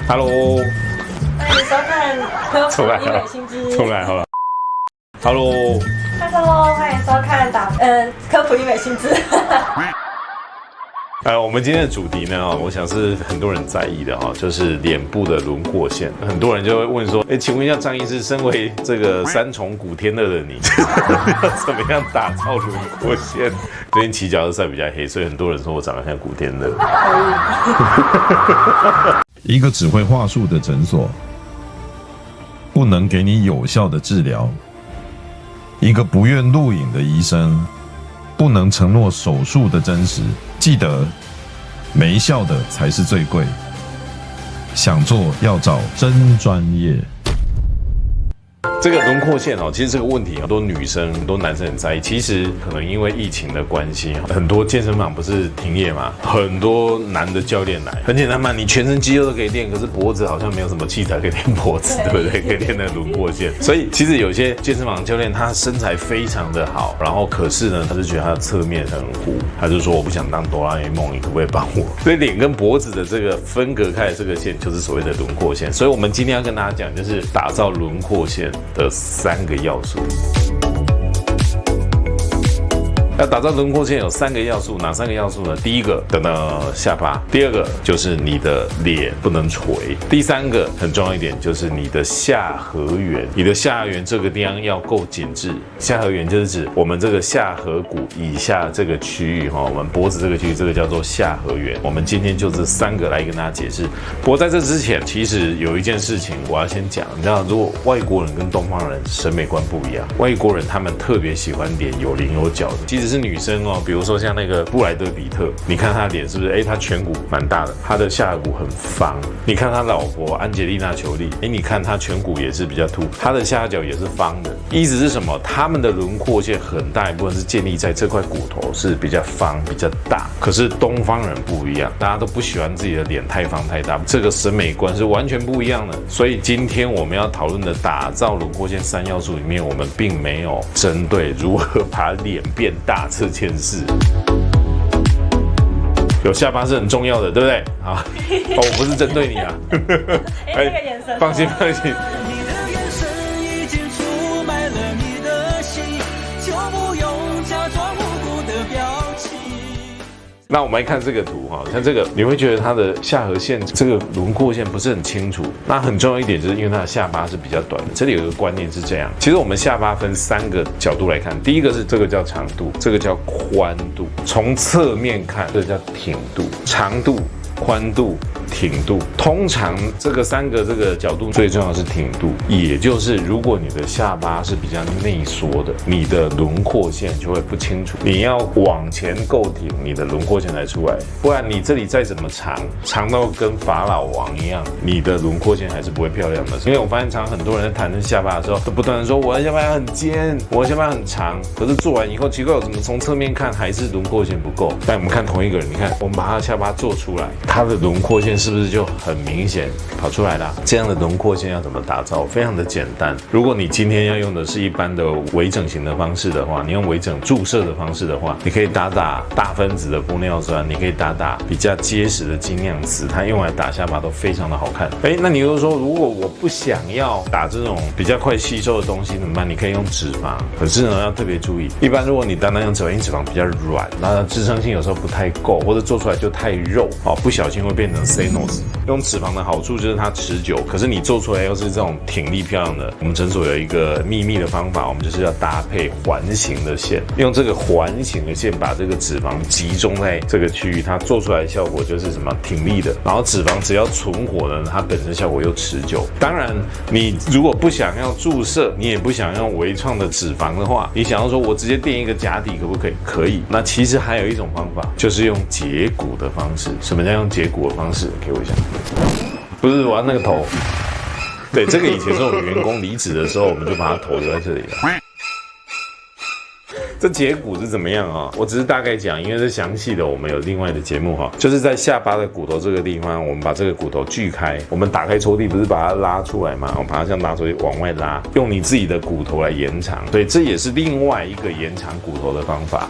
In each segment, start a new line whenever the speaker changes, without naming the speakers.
Hello，
欢迎收看科普医美新知。
重来好了。Hello，
欢迎收看科普医美新知。
我们今天的主题呢，我想是很多人在意的哈，就是脸部的轮廓线。很多人就会问说，请问一下张医师，身为这个三重古天乐的你，要怎么样打造轮廓线？最近骑脚踏车比较黑，所以很多人说我长得像古天乐。
一个只会话术的诊所，不能给你有效的治疗；一个不愿录影的医生，不能承诺手术的真实。记得，没效的才是最贵。想做要找真专业。
这个轮廓线其实这个问题很多女生、很多男生很在意。其实可能因为疫情的关系，很多健身房不是停业嘛，很多男的教练来，很简单嘛，你全身肌肉都可以练，可是脖子好像没有什么器材可以练脖子，对不对？可以练那个轮廓线。所以其实有些健身房教练他身材非常的好，然后可是呢，他就觉得他的侧面很糊，他就说我不想当哆啦 A 梦，你可不可以帮我？所以脸跟脖子的这个分隔开的这个线，就是所谓的轮廓线。所以我们今天要跟大家讲，就是打造轮廓线的3个要素。要打造轮廓线有3个要素，哪3个要素呢？第一个，下巴；第二个就是你的脸不能垂；第3个很重要一点就是你的下颌缘，你的下颌缘这个地方要够紧致。下颌缘就是指我们这个下颌骨以下这个区域我们脖子这个区域，这个叫做下颌缘。我们今天就这3个来跟大家解释。不过在这之前，其实有一件事情我要先讲，你知道，如果外国人跟东方人审美观不一样，外国人他们特别喜欢脸有棱有角的，其实是女生比如说像那个布莱德比特，你看她的脸是不是？她颧骨蛮大的，她的下颌骨很方。你看她老婆安吉丽娜·裘丽，你看她颧骨也是比较凸，她的下颌角也是方的。意思是什么？他们的轮廓线很大一部分是建立在这块骨头是比较方、比较大。可是东方人不一样，大家都不喜欢自己的脸太方太大，这个审美观是完全不一样的。所以今天我们要讨论的打造轮廓线3要素里面，我们并没有针对如何把脸变大这件事。有下巴是很重要的，对不对？好，我不是针对你啊。
那个眼神，
放心放心。
你的眼神已经出卖了你的心，就不用假装无辜的表情。
那我们来看这个图像这个你会觉得它的下颌线这个轮廓线不是很清楚。那很重要一点就是因为它的下巴是比较短的。这里有一个观念是这样，其实我们下巴分3个角度来看，第一个是这个叫长度，这个叫宽度。从侧面看，这个叫挺度，长度、宽度、挺度。通常这个3个这个角度最重要的是挺度，也就是如果你的下巴是比较内缩的，你的轮廓线就会不清楚。你要往前够挺，你的轮廓线才出来，不然你这里再怎么长到跟法老王一样，你的轮廓线还是不会漂亮的。因为我发现常很多人在谈论下巴的时候，都不断的说我的下巴很尖，我的下巴很长，可是做完以后奇怪，我怎么从侧面看还是轮廓线不够？但我们看同一个人，你看我们把他的下巴做出来，他的轮廓线是不是就很明显跑出来了？这样的轮廓线要怎么打造？非常的简单。如果你今天要用的是一般的微整形的方式的话，你用微整注射的方式的话，你可以打大分子的玻尿酸，你可以打比较结实的精酿瓷，它用来打下巴都非常的好看。那你又说，如果我不想要打这种比较快吸收的东西怎么办？你可以用脂肪，可是呢要特别注意，一般如果你单单用脂肪，因为脂肪比较软，那支撑性有时候不太够，或者做出来就太肉不小心会变成 Senos。用脂肪的好处就是它持久，可是你做出来又是这种挺立漂亮的。我们诊所有一个秘密的方法，我们就是要搭配环形的线，用这个环形的线把这个脂肪集中在这个区域，它做出来的效果就是什么挺立的。然后脂肪只要存活呢，它本身效果又持久。当然，你如果不想要注射，你也不想用微创的脂肪的话，你想要说我直接垫一个假体可不可以？可以。那其实还有一种方法，就是用截骨的方式。什么叫用截骨的方式？给我一下。不是，我要那个头。对，这个以前是我们员工离职的时候，我们就把他头留在这里了。这截骨是怎么样啊？我只是大概讲，因为是详细的，我们有另外的节目哈，就是在下巴的骨头这个地方，我们把这个骨头锯开，我们打开抽屉，不是把它拉出来嘛？我们把它这样拉出去，往外拉，用你自己的骨头来延长，所以这也是另外一个延长骨头的方法。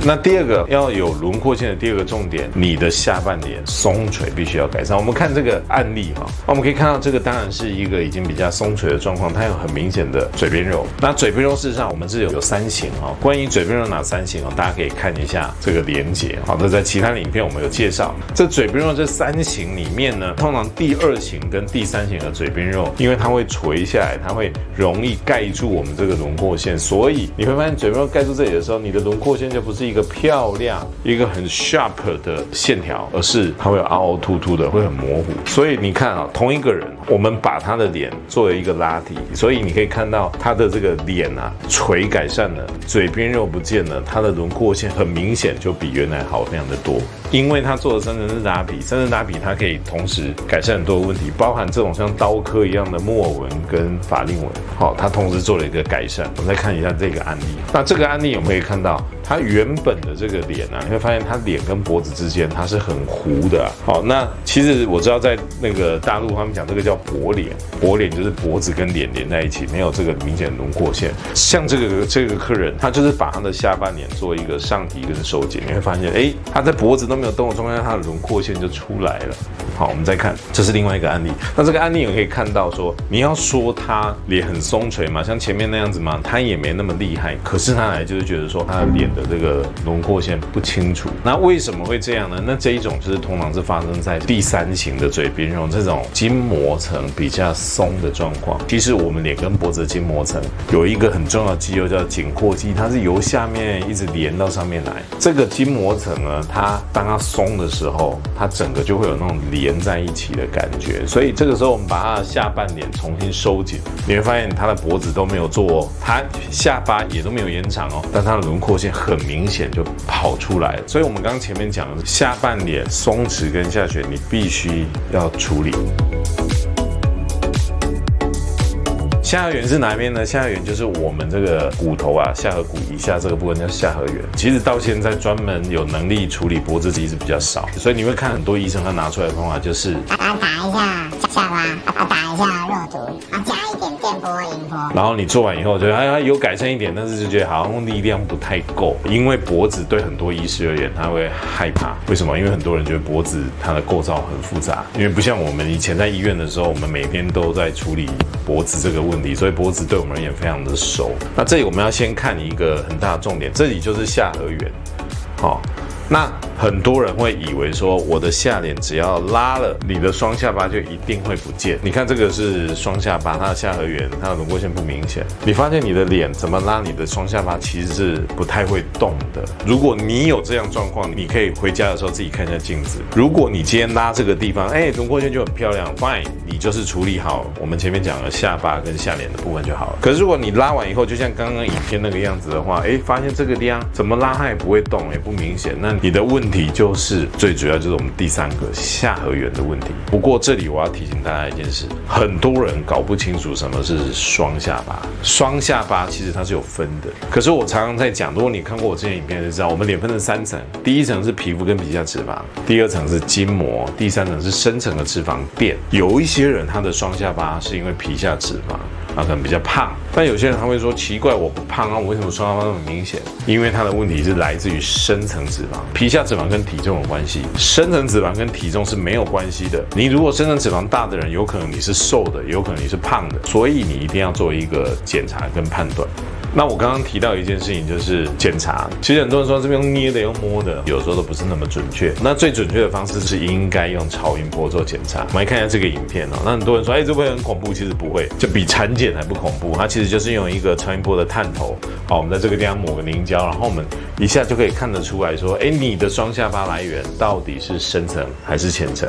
那第二个要有轮廓线的第二个重点，你的下半脸松垂必须要改善。我们看这个案例哈，我们可以看到这个当然是一个已经比较松垂的状况，它有很明显的嘴边肉。那嘴边肉事实上我们是有3型哈，关于嘴边肉哪3型哦，大家可以看一下这个连结。好，这在其他的影片我们有介绍。这嘴边肉这3型里面呢，通常第2型跟第3型的嘴边肉，因为它会垂下来，它会容易盖住我们这个轮廓线，所以你会发现嘴边肉盖住这里的时候，你的轮廓线就不是一个漂亮、一个很 sharp 的线条，而是它会有凹凹凸凸的，会很模糊。所以你看啊，同一个人，我们把他的脸作为一个拉提，所以你可以看到他的这个脸啊垂改善了，嘴边肉不见了，他的轮廓线很明显就比原来好非常的多。因为他做了深层次打比，深层打比它可以同时改善很多问题，包含这种像刀刻一样的木偶纹跟法令纹，好，它同时做了一个改善。我们再看一下这个案例，那这个案例我们可以看到，它原本的这个脸啊，你会发现它脸跟脖子之间它是很糊的啊。好，那其实我知道在那个大陆他们讲这个叫薄脸，薄脸就是脖子跟脸连在一起，没有这个明显的轮廓线。像这个客人，他就是把他的下半脸做一个上提跟收紧，你会发现，他在脖子都没有动的状况下，他的轮廓线就出来了。好，我们再看，这是另外一个案例。那这个案例我可以看到说，你要说他脸很松垂嘛，像前面那样子嘛，他也没那么厉害。可是他来就是觉得说，他的脸的这个轮廓线不清楚。那为什么会这样呢？那这一种就是通常是发生在第3型的嘴边肉这种筋膜层比较松的状况。其实我们脸跟脖子的筋膜层有一个很重要的肌肉叫颈阔肌，它是由下面一直连到上面来。这个筋膜层呢，当它松的时候，它整个就会有那种连在一起的感觉。所以这个时候我们把它的下半脸重新收紧，你会发现它的脖子都没有做，它下巴也都没有延长哦，但它的轮廓线很明显就跑出来了。所以我们刚刚前面讲的下半脸松弛跟下垂，你必须要处理。下颌缘是哪边呢？下颌缘就是我们这个骨头啊，下颌骨以下这个部分叫下颌缘。其实到现在专门有能力处理脖子其实比较少，所以你会看很多医生他拿出来的方法就是
打一下下巴，打一下肉毒，加一点电波、音波。
然后你做完以后觉得有改善一点，但是就觉得好像力量不太够，因为脖子对很多医师而言他会害怕。为什么？因为很多人觉得脖子它的构造很复杂，因为不像我们以前在医院的时候，我们每天都在处理脖子这个问题，所以脖子对我们而言非常的熟。那这里我们要先看一个很大的重点，这里就是下颌缘，好。那很多人会以为说，我的下脸只要拉了，你的双下巴就一定会不见。你看这个是双下巴，它的下颌缘，它的轮廓线不明显。你发现你的脸怎么拉，你的双下巴其实是不太会动的。如果你有这样状况，你可以回家的时候自己看一下镜子。如果你今天拉这个地方，轮廓线就很漂亮 ，fine， 你就是处理好我们前面讲的下巴跟下脸的部分就好了。可是如果你拉完以后，就像刚刚影片那个样子的话，发现这个地方怎么拉它也不会动，也不明显，那你的问题就是最主要就是我们第3个下颌缘的问题。不过这里我要提醒大家一件事，很多人搞不清楚什么是双下巴。双下巴其实它是有分的，可是我常常在讲，如果你看过我之前影片就知道，我们脸分成3层，第1层是皮肤跟皮下脂肪，第2层是筋膜，第3层是深层的脂肪垫。有一些人他的双下巴是因为皮下脂肪，可能比较胖，但有些人他会说奇怪，我不胖啊，我为什么双下巴那么明显？因为他的问题是来自于深层脂肪，皮下脂肪跟体重有关系，深层脂肪跟体重是没有关系的。你如果深层脂肪大的人，有可能你是瘦的，有可能你是胖的，所以你一定要做一个检查跟判断。那我刚刚提到一件事情，就是检查。其实很多人说这边用捏的、用摸的，有时候都不是那么准确。那最准确的方式是应该用超音波做检查。我们来看一下这个影片哦。那很多人说，这会很恐怖，其实不会，就比产检还不恐怖。它其实就是用一个超音波的探头，好，我们在这个地方抹个凝胶，然后我们一下就可以看得出来说，你的双下巴来源到底是深层还是浅层？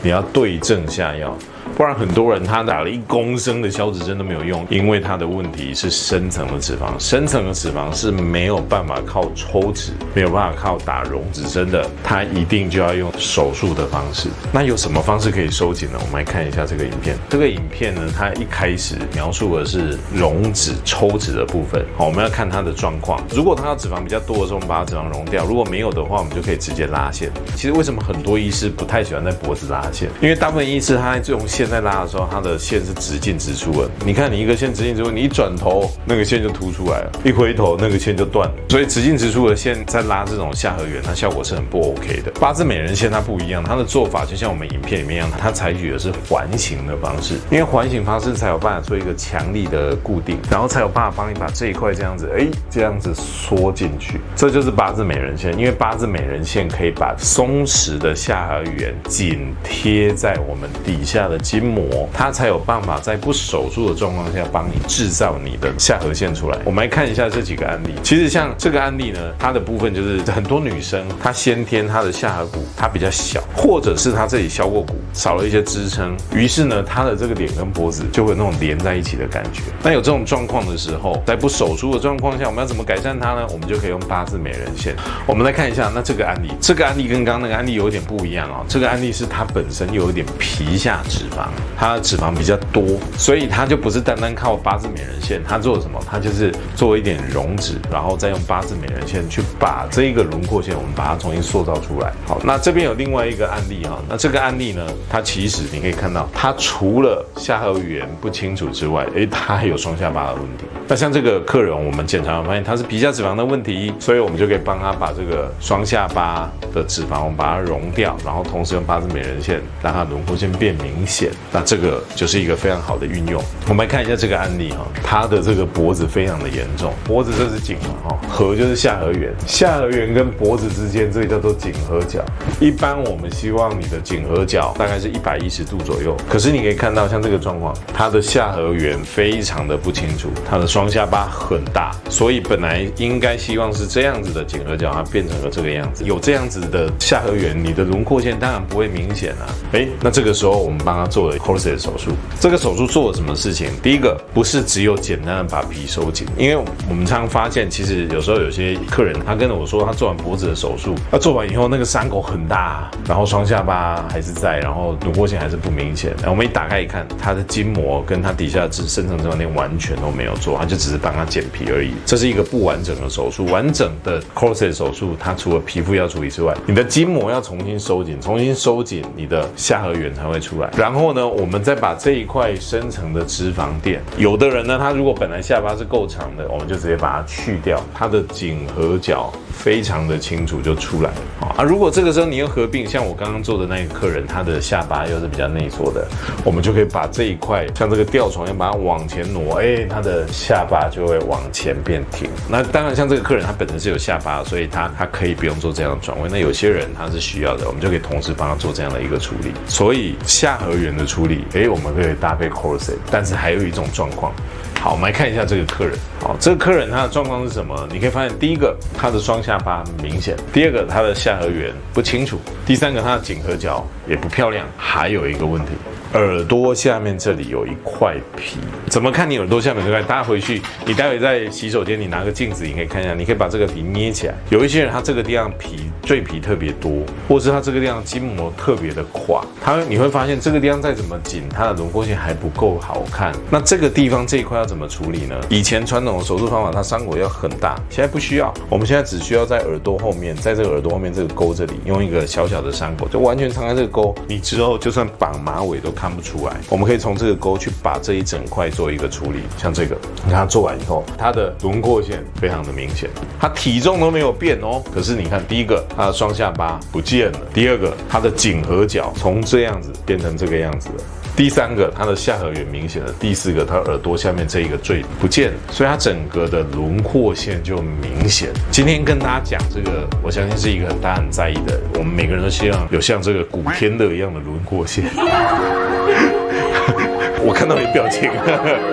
你要对症下药。不然很多人他打了1公升的消脂针都没有用，因为他的问题是深层的脂肪，深层的脂肪是没有办法靠抽脂，没有办法靠打溶脂针的，他一定就要用手术的方式。那有什么方式可以收紧呢？我们来看一下这个影片。这个影片呢，它一开始描述的是溶脂、抽脂的部分。好，我们要看它的状况。如果它的脂肪比较多的时候，我们把它脂肪溶掉；如果没有的话，我们就可以直接拉线。其实为什么很多医师不太喜欢在脖子拉线？因为大部分医师他在用线在拉的时候，它的线是直进直出的。你看，你一个线直进直出，你一转头，那个线就凸出来了；一回头，那个线就断了。所以直进直出的线在拉这种下颌缘，它效果是很不 OK 的。八字美人线它不一样，它的做法就像我们影片里面一样，它采取的是环形的方式，因为环形方式才有办法做一个强力的固定，然后才有办法帮你把这一块这样子，这样子缩进去。这就是八字美人线，因为八字美人线可以把松弛的下颌缘紧贴在我们底下的筋膜，它才有办法在不手术的状况下帮你制造你的下颌线出来。我们来看一下这几个案例。其实像这个案例呢，它的部分就是很多女生她先天她的下颌骨它比较小，或者是她这里削过骨，少了一些支撑，于是呢她的这个脸跟脖子就会有那种连在一起的感觉。那有这种状况的时候，在不手术的状况下，我们要怎么改善它呢？我们就可以用八字美人线。我们来看一下，那这个案例，这个案例跟刚刚那个案例有点不一样哦。这个案例是它本身有一点皮下脂肪，它的脂肪比较多，所以它就不是单单靠八字美人线，它做什么？它就是做一点溶脂，然后再用八字美人线去把这一个轮廓线，我们把它重新塑造出来。好，那这边有另外一个案例哈，那这个案例呢，它其实你可以看到，它除了下颌缘不清楚之外，它还有双下巴的问题。那像这个客人，我们检查发现他是皮下脂肪的问题，所以我们就可以帮他把这个双下巴的脂肪我们把它溶掉，然后同时用八字美人线让它轮廓线变明显。那这个就是一个非常好的运用。我们来看一下这个案例哈，他的这个脖子非常的严重，脖子这是颈嘛哈，颌就是下颌缘，下颌缘跟脖子之间这个叫做颈颌角。一般我们希望你的颈颌角大概是110度左右，可是你可以看到像这个状况，他的下颌缘非常的不清楚，他的双下巴很大，所以本来应该希望是这样子的颈颌角，它变成了这个样子。有这样子的下颌缘，你的轮廓线当然不会明显啊。那这个时候我们帮他做了 Corset 手术。这个手术做了什么事情？第一个不是只有简单的把皮收紧，因为我们常发现，其实有时候有些客人他跟我说，他做完脖子的手术，他做完以后那个伤口很大，然后双下巴还是在，然后轮廓线还是不明显。我们一打开一看，他的筋膜跟他底下的深层脂肪链完全都没有做，他就只是帮他剪皮而已。这是一个不完整的手术。完整的 Corset 手术，它除了皮肤要处理之外，你的筋膜要重新收紧，重新收紧，你的下颌缘才会出来。然后呢，我们再把这一块深层的脂肪垫，有的人呢，他如果本来下巴是够长的，我们就直接把它去掉，他的颈颌角非常的清楚就出来了。如果这个时候你又合并像我刚刚做的那个客人，他的下巴又是比较内缩的，我们就可以把这一块像这个吊床一样把它往前挪，他的下巴就会往前变挺。那当然像这个客人他本身是有下巴，所以他可以不用做这样的转位。那有些人他是需要的，我们就可以同时帮他做这样的一个处理。所以下颌缘的处理，我们可以搭配 Corset。但是还有一种状况，好，我们来看一下这个客人。好，这个客人他的状况是什么？你可以发现，第一个他的双下巴很明显，第二个他的下颌缘不清楚，第三个他的颈颌角也不漂亮。还有一个问题，耳朵下面这里有一块皮。怎么看你耳朵下面这块？大家回去，你待会在洗手间，你拿个镜子，你可以看一下，你可以把这个皮捏起来。有一些人他这个地方赘皮特别多，或是他这个地方筋膜特别的垮，你会发现这个地方再怎么紧，它的轮廓线还不够好看。那这个地方这一块要怎么处理呢？以前传统的手术方法，它伤口要很大，现在不需要。我们现在只需要在耳朵后面，在这个耳朵后面这个沟这里，用一个小小的伤口，就完全藏在这个沟，你之后就算绑马尾都看不出来。我们可以从这个沟去把这一整块做一个处理。像这个，你看它做完以后，它的轮廓线非常的明显，它体重都没有变哦。可是你看，第一个它的双下巴不见了，第二个它的颈颌角从这样子变成这个样子了。第三个，它的下颌缘明显了；第四个，它耳朵下面这一个赘不见了，所以它整个的轮廓线就明显。今天跟大家讲这个，我相信是一个大家很在意的，我们每个人都希望有像这个古天乐一样的轮廓线。我看到你表情，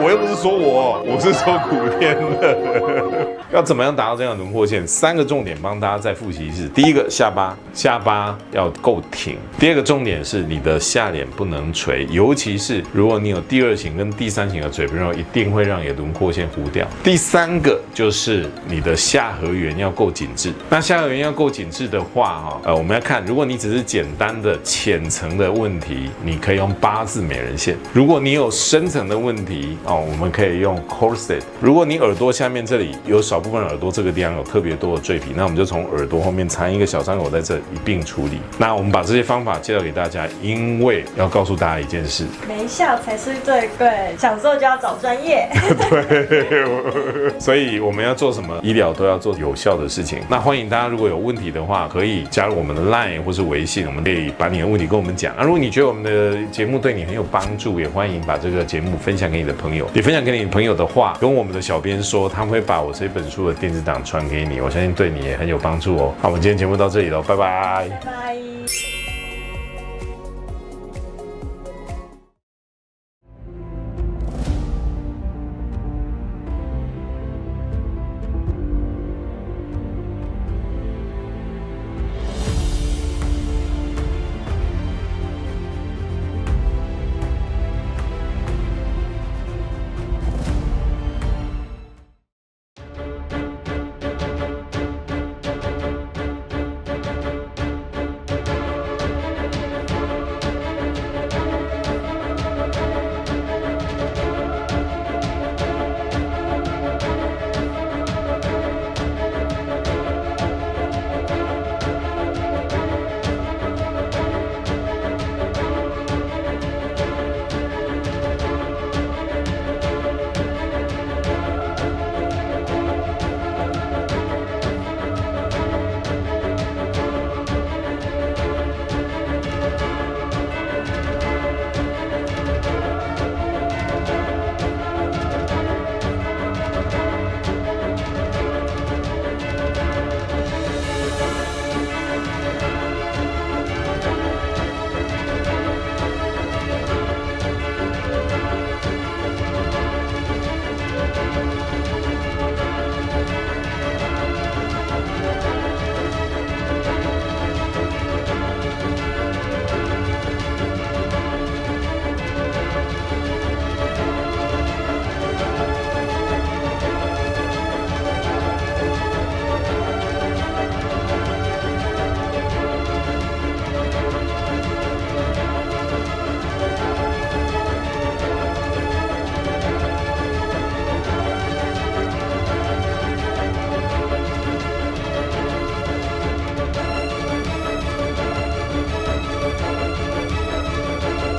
我又不是说我是说古天乐。要怎么样达到这样的轮廓线？3个重点帮大家再复习一次。第一个，下巴要够挺；第二个重点是你的下脸不能垂，尤其是如果你有第2型跟第3型的嘴皮肉，一定会让你的轮廓线糊掉。第3个就是你的下颌缘要够紧致。那下颌缘要够紧致的话，我们要看，如果你只是简单的浅层的问题，你可以用八字美人线；如果你有有深层的问题哦，我们可以用 corset。如果你耳朵下面这里有少部分耳朵这个地方有特别多的赘皮，那我们就从耳朵后面藏一个小伤口在这一并处理。那我们把这些方法介绍给大家，因为要告诉大家一件事，
没效才是最贵，想做就要找专业。
对，所以我们要做什么医疗都要做有效的事情。那欢迎大家如果有问题的话，可以加入我们的 LINE 或是微信，我们可以把你的问题跟我们讲。如果你觉得我们的节目对你很有帮助，也欢迎把这个节目分享给你的朋友。你分享给你的朋友的话，跟我们的小编说，他们会把我这本书的电子档传给你，我相信对你也很有帮助哦。好，我们今天节目到这里了，拜拜。
拜拜。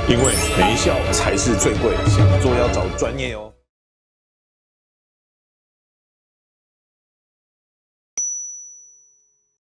因为没效才是最贵，想做要找专业哦。